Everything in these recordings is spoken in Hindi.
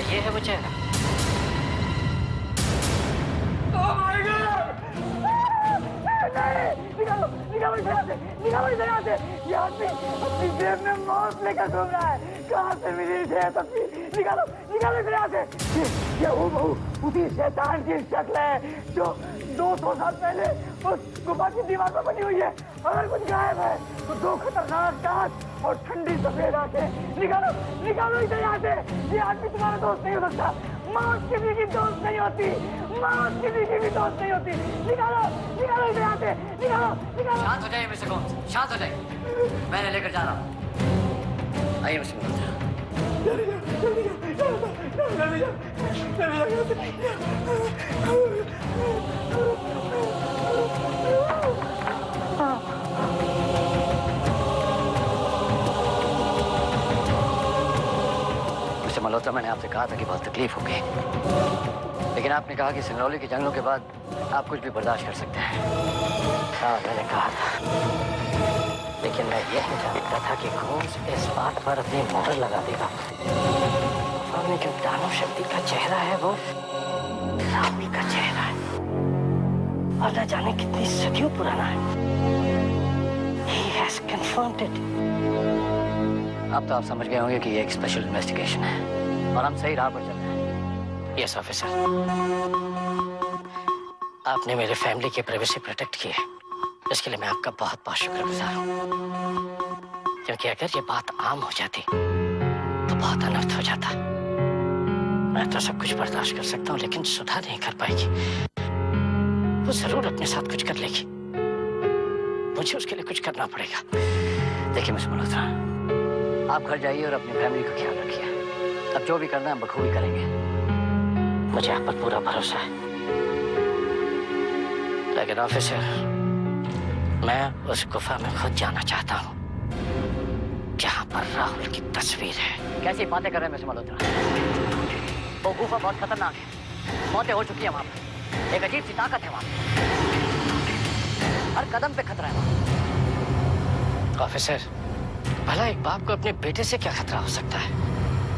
क्या ये है वो चेहरा? Oh my God! नहीं, निकालो, निकालो इसे यहाँ से, निकालो इसे यहाँ से। ये आदमी अपनी जेब में मौत लेकर घूम रहा है। कहाँ से मिली इसे तस्वीर? निकालो, निकालो इसे यहाँ से। ये हूबहू उसी शैतान की शक्ल है जो 200 साल पहले उस गुफा की दीवार पर बनी हुई है। अगर कुछ गायब है तो दो खतरनाक दांत और ठंडी सफेद आंखें। निकालो, निकालो इसे यहाँ से। ये आदमी तुम्हारा दोस्त नहीं हो सकता। मौत किसी की दोस्त नहीं होती, मौत किसी की भी दोस्त नहीं होती। निकालो, निकालो इसे यहाँ से, निकालो, निकालो। शांत हो जाइए मिस्टर गोम्स, शांत हो जाइए। मैंने लेकर जा रहा हूँ। आइए मिस्टर गोम्स। मिस्टर मल्होत्रा, मैंने आपसे कहा था कि बहुत तकलीफ होगी, लेकिन आपने कहा कि सिंगरौली के जंगलों के बाद आप कुछ भी बर्दाश्त कर सकते हैं। हाँ, मैंने कहा था, लेकिन मैं यह जानता था कि गोम्स इस बात पर अपनी मोहर लगा देगा। गुफा में जो दानव शक्ति का चेहरा है वो राहुल का चेहरा है, और न जाने कितनी सदियों पुराना है। He has confirmed it. अब तो आप समझ गए होंगे कि ये एक स्पेशल इन्वेस्टिगेशन है और हम सही राह पर चल रहे हैं। यस ऑफिसर, आपने मेरे फैमिली की प्राइवेसी प्रोटेक्ट की है, इसके लिए मैं आपका बहुत बहुत शुक्रगुजार हूँ। क्योंकि अगर ये बात आम हो जाती तो बहुत अनर्थ हो जाता। मैं तो सब कुछ बर्दाश्त कर सकता हूँ, लेकिन सुधा नहीं कर पाएगी। वो जरूर अपने साथ कुछ कर लेगी, मुझे उसके लिए कुछ करना पड़ेगा। देखिए मिस्टर मल्होत्रा, आप घर जाइए और अपनी फैमिली का ख्याल रखिए। अब जो भी करना है हम बखूबी करेंगे। मुझे आप पर पूरा भरोसा है। लेकिन ऑफिसर, मैं उस गुफा में खुद जाना चाहता हूँ जहाँ पर राहुल की तस्वीर है। कैसी बातें कर रहे हैं मिस्टर मल्होत्रा? वो गुफा बहुत खतरनाक है, मौतें हो चुकी है वहाँ पर। एक अजीब सी ताकत है वहाँ पर, हर कदम पे खतरा है वहाँ। ऑफिसर, भला एक बाप को अपने बेटे से क्या खतरा हो सकता है?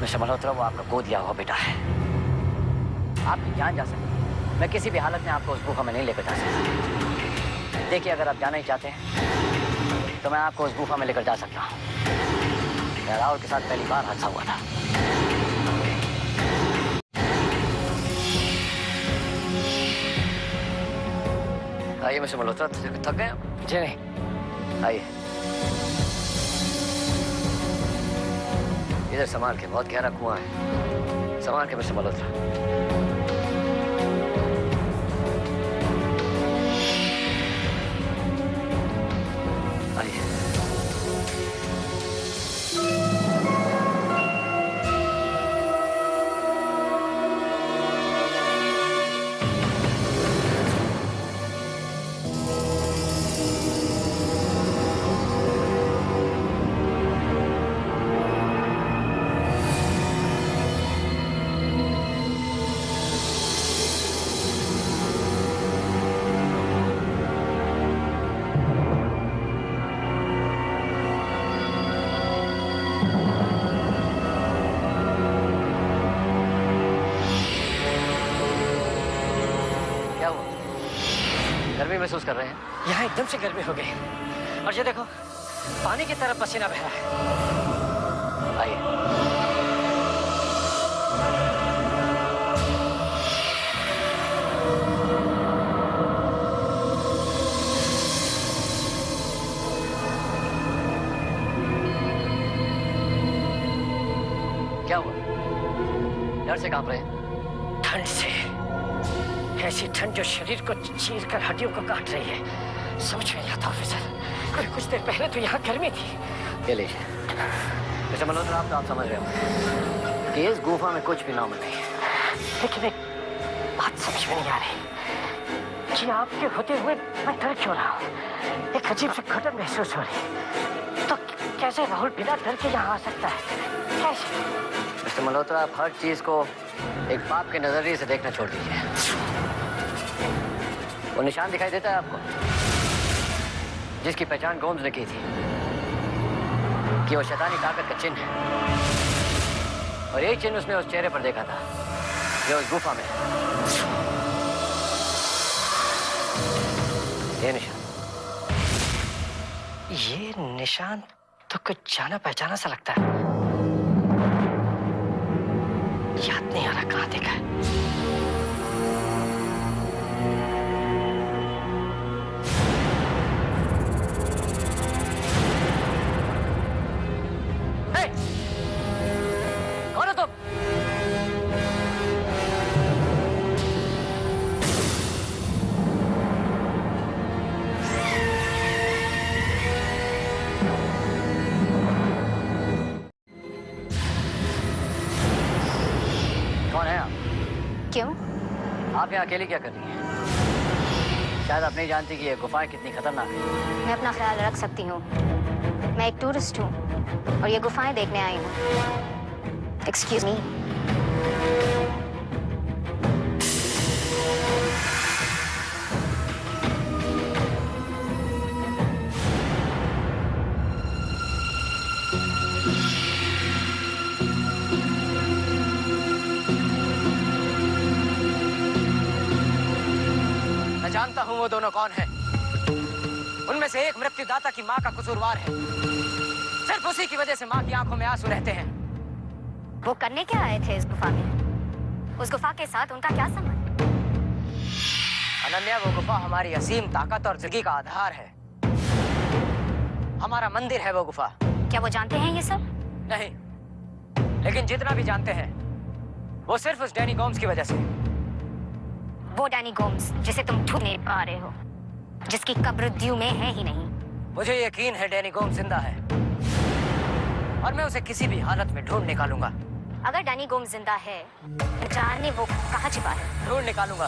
मिस्टर मल्होत्रा, वो आपका गोद लिया हुआ बेटा है, आपकी जान जा सकती है। मैं किसी भी हालत में आपको उस गुफा में नहीं लेकर जा सकता। देखिए, अगर आप जाना ही चाहते हैं तो मैं आपको उस गुफा में लेकर जा सकता हूँ। मेरा राहुल के साथ पहली बार हादसा हुआ था। आइए मिस्टर मल्होत्रा, थक गए? जी नहीं, आइए। इधर संभाल के, बहुत गहरा कुआं है, संभाल के मिस्टर मल्होत्रा। महसूस कर रहे हैं? यहाँ एकदम से गर्मी हो गई, और ये देखो पानी की तरफ पसीना बह रहा है। आइए। क्या हुआ? डर से कांप रहे हैं? ठंड से। ऐसी ठंड जो शरीर को चीर कर हड्डियों को काट रही है। समझ में नहीं आता ऑफिसर, अरे कुछ देर पहले तो यहाँ गर्मी थी। ये लीजिए मिस्टर मल्होत्रा, आप समझ रहे हो कि इस गुफा में कुछ भी नामुमकिन नहीं है। लेकिन एक बात समझ में नहीं आ रही कि आपके होते हुए मैं डर क्यों रहा हूँ? एक अजीब सी घटन महसूस हो रही। तो कैसे राहुल बिना डर के यहाँ आ सकता है? कैसे? मिस्टर मल्होत्रा, आप हर चीज को एक बाप के नजरिए से देखना छोड़ दीजिए। वो निशान दिखाई देता है आपको, जिसकी पहचान गोम्स ने की थी कि वो शैतानी ताकत का चिन्ह है। और एक चिन्ह उसने उस चेहरे पर देखा था जो उस गुफा में। ये निशान, ये निशान तो कुछ जाना पहचाना सा लगता है। याद नहीं आ रहा कहां देखा है। कौन हो तुम? कौन है आप? क्यों? आप यहाँ अकेली क्या कर रही हैं? शायद आप नहीं जानती कि ये गुफाएं कितनी खतरनाक है। मैं अपना ख्याल रख सकती हूँ। मैं एक टूरिस्ट हूँ और ये गुफाएं देखने आई हूँ। Excuse me. मैं जानता हूँ वो दोनों कौन है। उनमें से एक मृत्युदाता की माँ का कसूरवार है। सिर्फ उसी की वजह से माँ की आंखों में आंसू रहते हैं। वो करने क्या आए थे इस गुफा में? उस गुफा के साथ उनका क्या संबंध? अनन्या, वो गुफा हमारी असीम ताकत और जिंदगी का आधार है। हमारा मंदिर है वो गुफा। क्या वो जानते हैं ये सब? नहीं, लेकिन जितना भी जानते हैं वो सिर्फ उस डैनी गोम्स की वजह से। वो डैनी गोम्स जिसे तुम ढूंढने पा रहे हो, जिसकी कब्र द्यू में है ही नहीं। मुझे यकीन है डैनी गोम्स जिंदा है और मैं उसे किसी भी हालत में ढूंढ निकालूंगा। अगर डैनी गोम्स जिंदा है, जाने वो कहाँ छिपा है। ढूंढ निकालूंगा।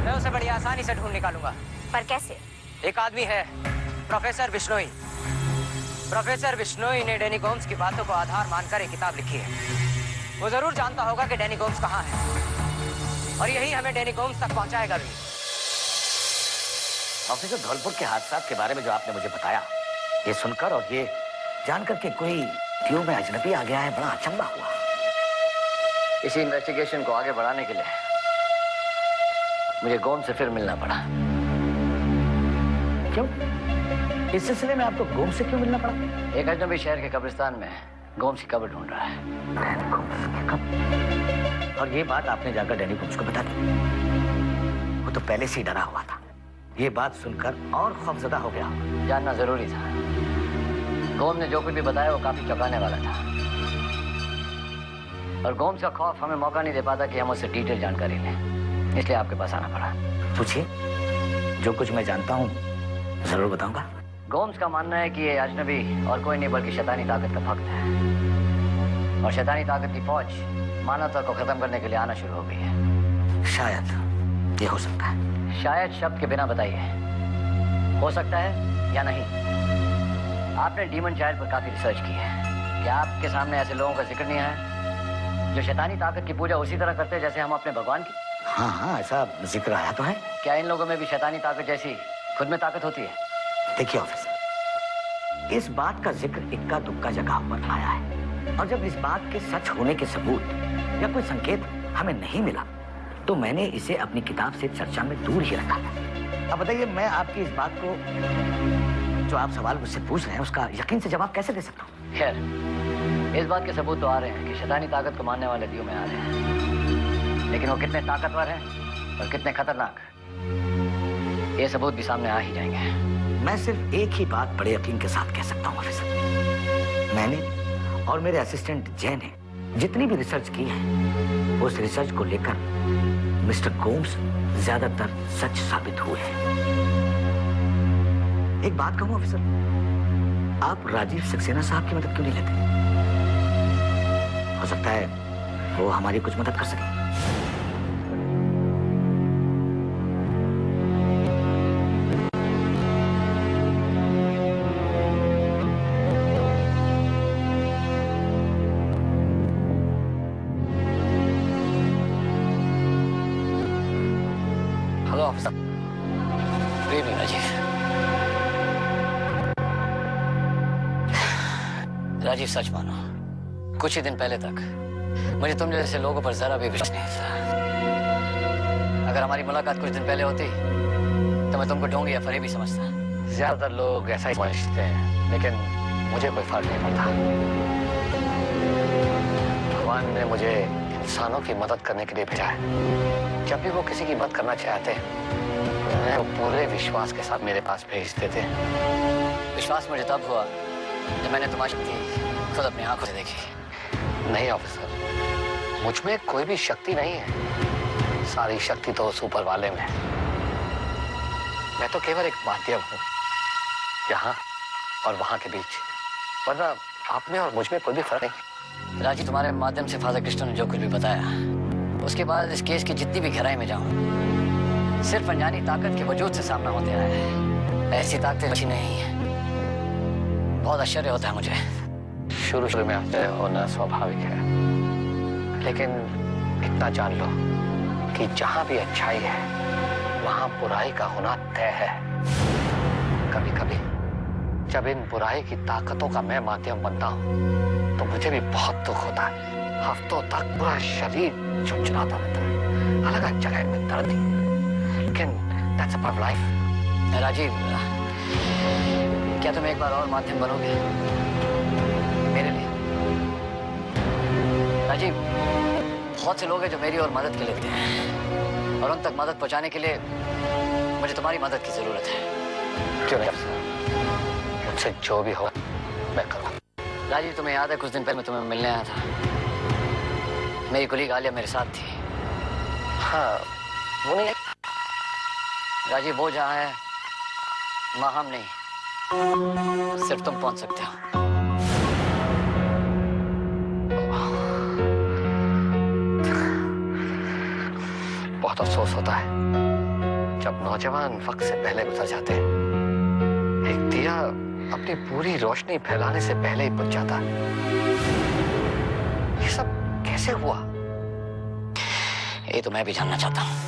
मैं उसे बड़ी आसानी से ढूंढ निकालूंगा। पर कैसे? एक आदमी है, प्रोफेसर बिश्नोई। प्रोफेसर बिश्नोई ने डैनी गोम्स की बातों को आधार मानकर एक किताब लिखी है। वो जरूर जानता होगा कि डैनी गोम्स कहाँ है और यही हमें डैनी गोम्स तक पहुंचाएगा भी। ऑफिसर, धौलपुर के हादसा के बारे में जो आपने मुझे बताया, ये सुनकर और ये जानकर के कोई ट्यूब में अजनबी आ गया है, बड़ा अचंभा हुआ। इसी इन्वेस्टिगेशन को आगे बढ़ाने के लिए मुझे गोम्स से फिर मिलना पड़ा। क्यों? इस सिलसिले में आपको गोम्स से क्यों मिलना पड़ा? एक अजनबी शहर के कब्रिस्तान में गोम्स की कब्र ढूंढ रहा है। डैनी गोम्स की कब्र? और ये बात आपने जाकर डैनी गोम्स को बता दी? वो तो पहले से ही डरा हुआ था। ये बात सुनकर और खौफजदा हो गया। जानना जरूरी था। गोम्स ने जो कुछ भी बताया वो काफी चौंकाने वाला था और गोम्स का खौफ हमें मौका नहीं दे पाता कि हम उससे डिटेल जानकारी लें, इसलिए आपके पास आना पड़ा। पूछिए, जो कुछ मैं जानता हूँ जरूर बताऊंगा। गोम्स का मानना है कि ये अजनबी और कोई नहीं बल्कि शैतानी ताकत का भक्त है और शैतानी ताकत की फौज मानवता को खत्म करने के लिए आना शुरू हो गई है। शायद ये हो सकता है। शायद शब्द के बिना बताइए, हो सकता है या नहीं। आपने डीमन चाइल्ड पर काफी रिसर्च की है। क्या आपके सामने ऐसे लोगों का जिक्र नहीं आया जो शैतानी ताकत की पूजा उसी तरह करते हैं जैसे हम अपने भगवान की? हाँ हाँ, ऐसा जिक्र आया तो है। क्या इन लोगों में भी शैतानी ताकत जैसी खुद में ताकत होती है? देखिए ऑफिसर, इस बात का जिक्र इक्का दुक्का जगह पर आया है और जब इस बात के सच होने के सबूत या कोई संकेत हमें नहीं मिला तो मैंने इसे अपनी किताब से चर्चा में दूर ही रखा था। अब बताइए, मैं आपकी इस बात को, जो आप सवाल मुझसे पूछ रहे हैं, उसका यकीन से जवाब कैसे दे सकता हूँ? खैर, इस बात के सबूत तो आ रहे हैं कि शैतानी ताकत को मानने वाले दियों में आ रहे हैं, लेकिन वो कितने ताकतवर हैं और कितने खतरनाक, ये सबूत भी सामने आ ही जाएंगे। मैं सिर्फ एक ही बात बड़े यकीन के साथ कह सकता हूँ ऑफिसर। मैंने और मेरे असिस्टेंट जय ने जितनी भी रिसर्च की है, उस रिसर्च को लेकर मिस्टर गोम्स ज्यादातर सच साबित हुए हैं। एक बात कहूं ऑफिसर, आप राजीव सक्सेना साहब की मदद क्यों नहीं लेते? हो सकता है वो हमारी कुछ मदद कर सके। Hello officer. Good evening Rajiv. Rajiv, सच मानो, कुछ ही दिन पहले तक मुझे तुम जैसे लोगों पर जरा भी विश्वास नहीं था। अगर हमारी मुलाकात कुछ दिन पहले होती तो मैं तुमको ढोंगी या फरेबी समझता। ज्यादातर लोग ऐसा ही समझते हैं, लेकिन मुझे कोई फर्क नहीं पड़ता। भगवान ने मुझे इंसानों की मदद करने के लिए भेजा है। जब भी वो किसी की मदद करना चाहते हैं, वो पूरे विश्वास के साथ मेरे पास भेज देते हैं। विश्वास मुझे तब हुआ जब मैंने तुम्हारी शक्ति खुद अपनी आंखों से देखी। नहीं ऑफिसर, मुझ में कोई भी शक्ति नहीं है। सारी शक्ति तो उस ऊपर वाले में है। मैं तो केवल एक माध्यम हूँ, यहाँ और वहाँ के बीच। वरना आप में और मुझ में कोई भी फर्क नहीं। राजी, तुम्हारे माध्यम से फादर कृष्ण ने जो कुछ भी बताया, उसके बाद इस केस की जितनी भी गहराई में जाऊं, सिर्फ अनजानी ताकत के वजूद से सामना होते आया है। ऐसी ताकतें अच्छी नहीं है। बहुत आश्चर्य होता है मुझे। शुरू में आश्चर्य होना स्वाभाविक है, लेकिन इतना जान लो कि जहां भी अच्छाई है वहां बुराई का होना तय है। कभी कभी जब इन बुराई की ताकतों का मैं माध्यम बनता हूँ तो मुझे भी बहुत दुख होता है। हफ्तों तक पूरा शरीर झुंझुनाता रहता है, अलग अलग जगह में दर्द ही। लेकिन that's a part of life। Rajiv, क्या तुम एक बार और माध्यम बनोगे मेरे लिए? राजीव, बहुत से लोग हैं जो मेरी और मदद के लिए लिखते हैं, और उन तक मदद पहुंचाने के लिए मुझे तुम्हारी मदद की जरूरत है। क्यों नहीं? मुझसे जो भी हो मैं करूँ। राजीव, तुम्हें याद है कुछ दिन पहले मैं तुम्हें मिलने आया था? मेरी कुलीग आलिया मेरे साथ थी। हाँ, वो नहीं है राजीव, वो जहाँ है वहाँ हम नहीं, सिर्फ तुम पहुंच सकते हो। बहुत अफसोस होता है जब नौजवान वक्त से पहले गुजर जाते हैं। एक दिया अपनी पूरी रोशनी फैलाने से पहले ही बुझ जाता। ये सब कैसे हुआ, ये तो मैं भी जानना चाहता हूँ।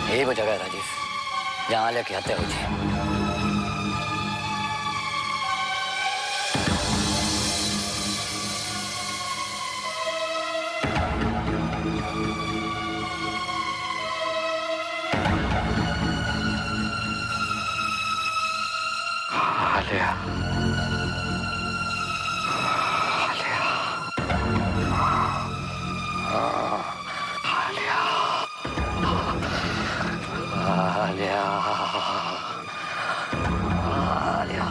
यही वो जगह है राजीव जहाँ आलिया की हत्या हुई थी। आलिया, आलिया, आलिया,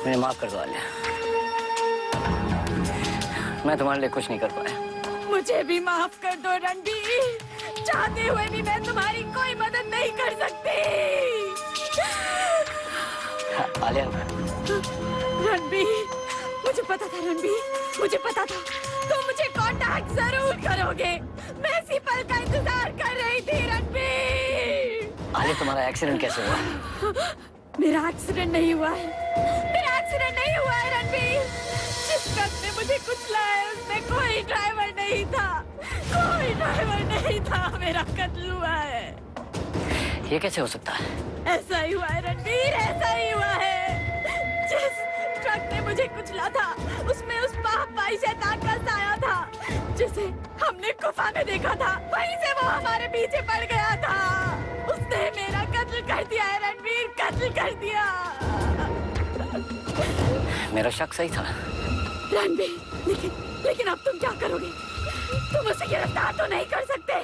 मुझे माफ कर दो आलिया, मैं तुम्हारे लिए कुछ नहीं कर पाया। मुझे भी माफ कर दो रणबीर, चाहते हुए भी मैं तुम्हारी कोई मदद नहीं कर सकती। आलिया, रणबीर, मुझे पता था रणबीर, मुझे पता था तुम मुझे कांटेक्ट जरूर करोगे। मैं इसी पल का इंतजार कर रही थी रणबीर। आलिया, तुम्हारा एक्सीडेंट कैसे हुआ? मेरा एक्सीडेंट नहीं हुआ है, मेरा एक्सीडेंट नहीं हुआ है रणबीर। जिस ट्रक ने मुझे कुचला है उसमें कोई ड्राइवर नहीं था, कोई ड्राइवर नहीं था। मेरा कत्ल हुआ है। ये कैसे हो सकता है? ऐसा ही हुआ है रणबीर, ऐसा ही हुआ है। जिस ट्रक ने मुझे कुचला था उसमें उस पापी शैतान का साया था जिसे हमने गुफा में देखा था। वहीं से वो हमारे पीछे पड़ गया था। उसने मेरा कत्ल कर दिया है रणबीर, कत्ल कर दिया। मेरा शक सही था। रणबीर, लेकिन अब तुम क्या करोगे? तुम उसे गिरफ्तार तो नहीं कर सकते।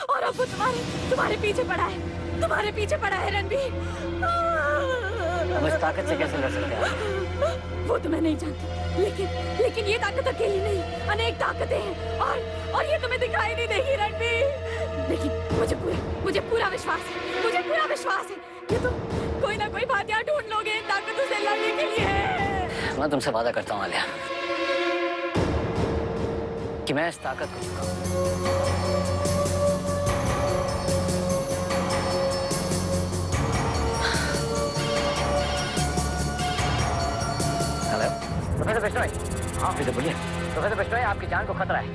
और अब वो तुम्हारे पीछे पड़ा है, तुम्हारे पीछे पड़ा है रणबीर। हम इस ताकत से कैसे लड़ सकते हैं? वो तो मैं नहीं जानती, लेकिन ये ताकत अकेली नहीं, अनेक ताकतें हैं और ये तुम्हें दिखाई नहीं देगी रणबीर। लेकिन मुझे पूरा विश्वास है, कि तुम कोई ना कोई बात ढूंढ लोगे इन ताकतों से लड़ने के लिए। मैं तुमसे वादा करता हूँ आलिया कि मैं इस ताकत को चुकाऊं। Hello professor Bishnoi. हाँ फिर बोलिए। प्रोफेसर बिश्नोई, आपकी जान को खतरा है।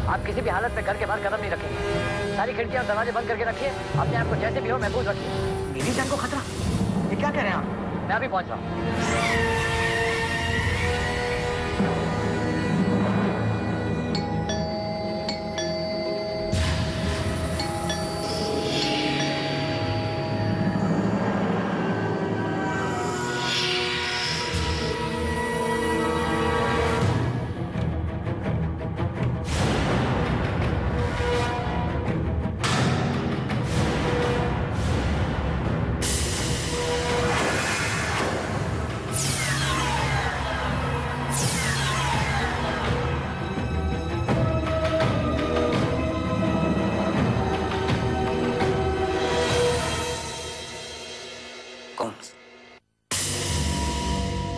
आप किसी भी हालत में घर के बाहर कदम नहीं रखेंगे। सारी खिड़कियां और दरवाजे बंद करके रखिए। अपने आप को जैसे भी हो महफूज रखिए। मेरी जान को खतरा? ये क्या कह रहे हैं आप? मैं अभी पहुंच रहा हूँ।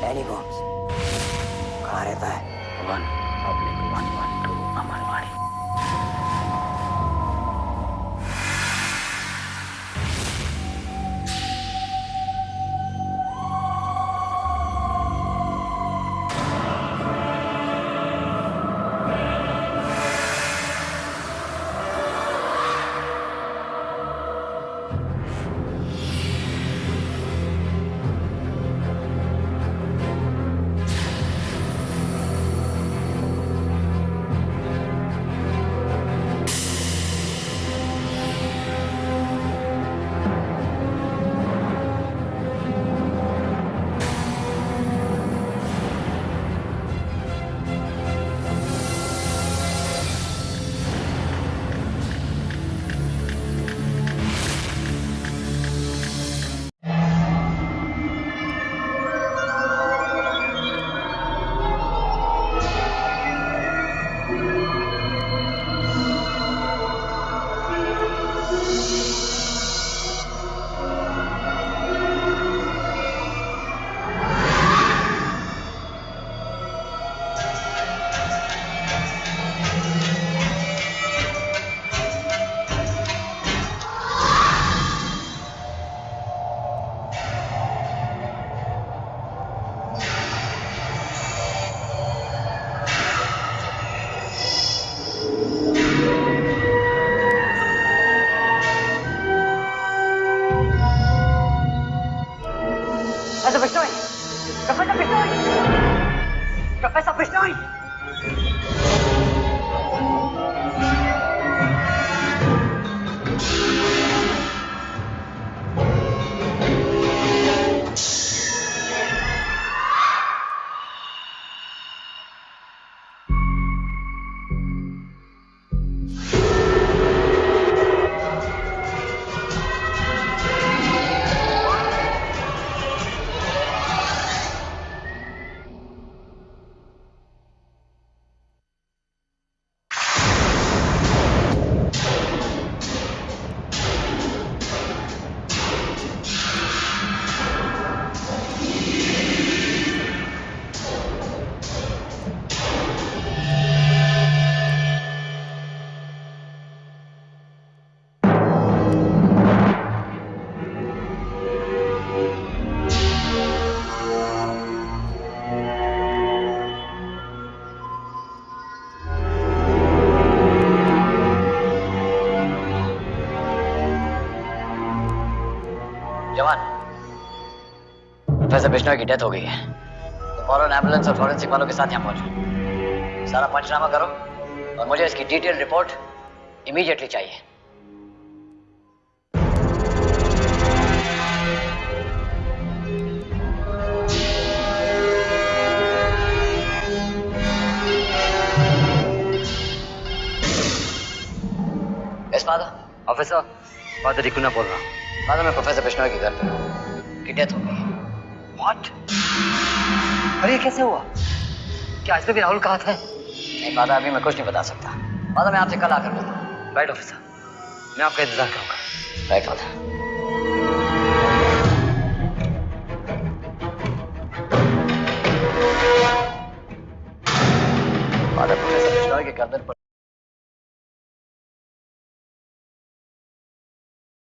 डैनी गोम्स कहाँ रहता है? 1/112 अमरवाड़ी। Professor Bishnoi! जवान, प्रोफेसर बिश्नोई की डेथ हो गई है, तो फौरन एम्बुलेंस और फॉरेंसिक वालों के साथ यहाँ पहुंचो। सारा पंचनामा करो और मुझे इसकी डिटेल रिपोर्ट इमीडिएटली चाहिए। ऑफिसर, फादर रिकुना बोल रहा हूँ। फादर, मैं प्रोफेसर बिश्नोई के घर पे हूँ कि डेथ हो गई। What? अरे ये कैसे हुआ? क्या इसमें भी राहुल का हाथ है? नहीं फादर, अभी मैं कुछ नहीं बता सकता। फादर, मैं आपसे कल आकर मिलता हूँ। राइट ऑफिसर, मैं आपका इंतजार करूँगा। Right father. Father, professor Bishnoi के गर्दन पर